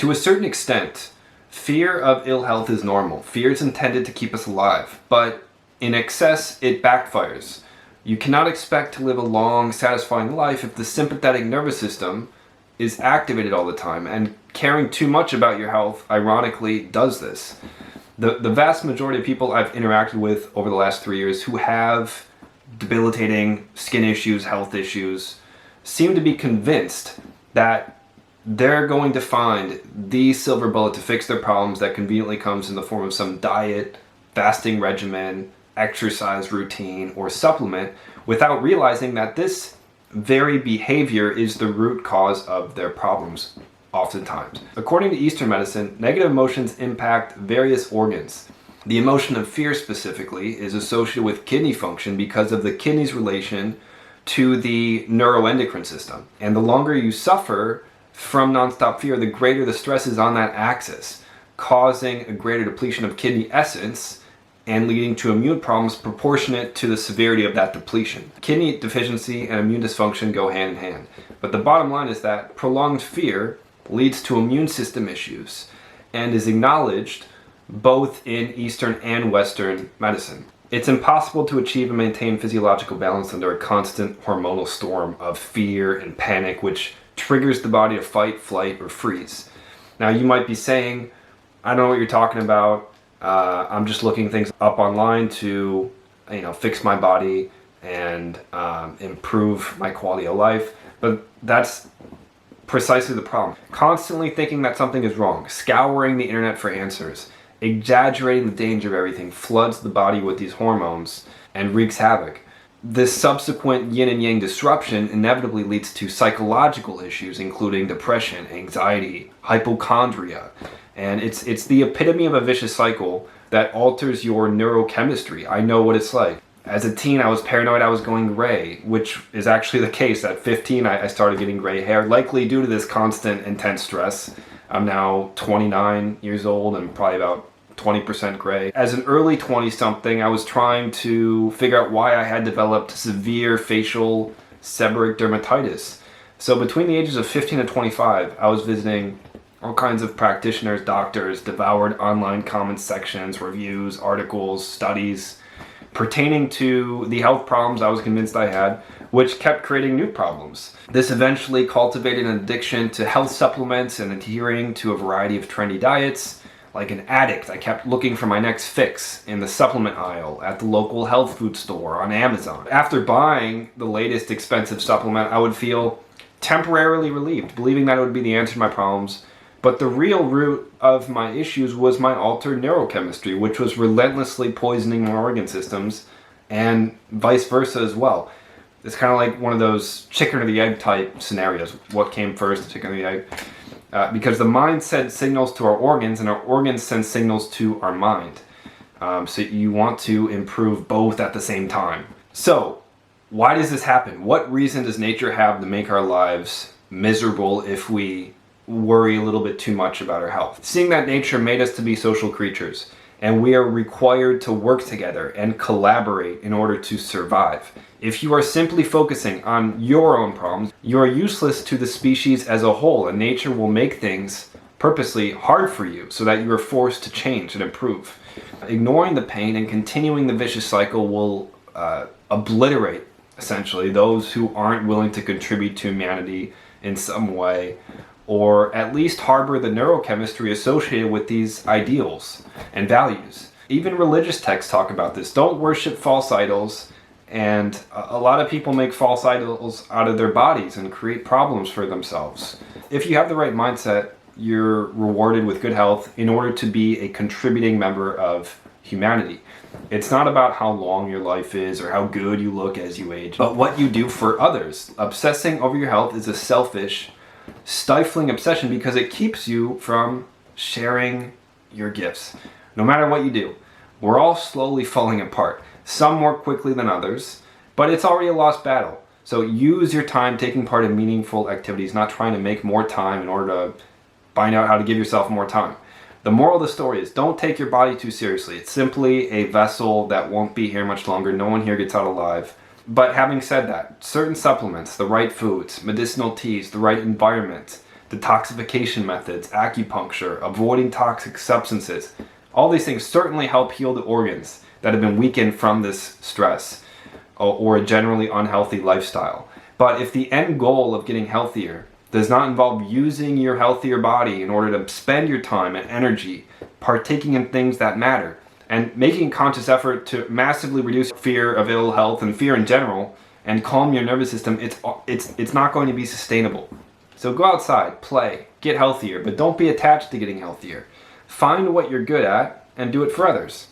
To a certain extent, fear of ill health is normal. Fear is intended to keep us alive, but in excess, it backfires. You cannot expect to live a long, satisfying life if the sympathetic nervous system is activated all the time, and caring too much about your health, ironically, does this. The vast majority of people I've interacted with over the last 3 years who have debilitating skin issues, health issues, seem to be convinced that they're going to find the silver bullet to fix their problems that conveniently comes in the form of some diet, fasting regimen, exercise routine, or supplement, without realizing that this very behavior is the root cause of their problems, oftentimes. According to Eastern medicine, negative emotions impact various organs. The emotion of fear specifically is associated with kidney function because of the kidney's relation to the neuroendocrine system. And the longer you suffer from nonstop fear, the greater the stress is on that axis, causing a greater depletion of kidney essence and leading to immune problems proportionate to the severity of that depletion. Kidney deficiency and immune dysfunction go hand in hand. But the bottom line is that prolonged fear leads to immune system issues and is acknowledged both in Eastern and Western medicine. It's impossible to achieve and maintain physiological balance under a constant hormonal storm of fear and panic, which triggers the body to fight, flight, or freeze. Now you might be saying, I don't know what you're talking about. I'm just looking things up online to, fix my body and improve my quality of life. But that's precisely the problem. Constantly thinking that something is wrong, scouring the internet for answers, exaggerating the danger of everything floods the body with these hormones and wreaks havoc. This subsequent yin and yang disruption inevitably leads to psychological issues, including depression, anxiety, hypochondria. And it's the epitome of a vicious cycle that alters your neurochemistry. I know what it's like. As a teen, I was paranoid I was going gray, which is actually the case. At 15, I started getting gray hair, likely due to this constant, intense stress. I'm now 29 years old and probably about 20% gray. As an early 20-something, I was trying to figure out why I had developed severe facial seborrheic dermatitis. So between the ages of 15 and 25, I was visiting all kinds of practitioners, doctors, devoured online comment sections, reviews, articles, studies pertaining to the health problems I was convinced I had, which kept creating new problems. This eventually cultivated an addiction to health supplements and adhering to a variety of trendy diets. Like an addict, I kept looking for my next fix in the supplement aisle, at the local health food store, on Amazon. After buying the latest expensive supplement, I would feel temporarily relieved, believing that it would be the answer to my problems. But the real root of my issues was my altered neurochemistry, which was relentlessly poisoning my organ systems, and vice versa as well. It's kind of like one of those chicken or the egg type scenarios. What came first, the chicken or the egg? Because the mind sends signals to our organs, and our organs send signals to our mind. So you want to improve both at the same time. So, why does this happen? What reason does nature have to make our lives miserable if we worry a little bit too much about our health? Seeing that nature made us to be social creatures, and we are required to work together and collaborate in order to survive. If you are simply focusing on your own problems, you are useless to the species as a whole, and nature will make things purposely hard for you so that you are forced to change and improve. Ignoring the pain and continuing the vicious cycle will obliterate, essentially, those who aren't willing to contribute to humanity in some way, or at least harbor the neurochemistry associated with these ideals and values. Even religious texts talk about this. Don't worship false idols. And a lot of people make false idols out of their bodies and create problems for themselves. If you have the right mindset, you're rewarded with good health in order to be a contributing member of humanity. It's not about how long your life is or how good you look as you age, but what you do for others. Obsessing over your health is a selfish, stifling obsession because it keeps you from sharing your gifts. No matter what you do, we're all slowly falling apart. Some more quickly than others, but it's already a lost battle. So use your time taking part in meaningful activities, not trying to make more time in order to find out how to give yourself more time. The moral of the story is don't take your body too seriously. It's simply a vessel that won't be here much longer. No one here gets out alive. But having said that, certain supplements, the right foods, medicinal teas, the right environment, detoxification methods, acupuncture, avoiding toxic substances. All these things certainly help heal the organs that have been weakened from this stress or a generally unhealthy lifestyle. But if the end goal of getting healthier does not involve using your healthier body in order to spend your time and energy partaking in things that matter and making a conscious effort to massively reduce fear of ill health and fear in general and calm your nervous system, it's not going to be sustainable. So go outside, play, get healthier, but don't be attached to getting healthier. Find what you're good at and do it for others.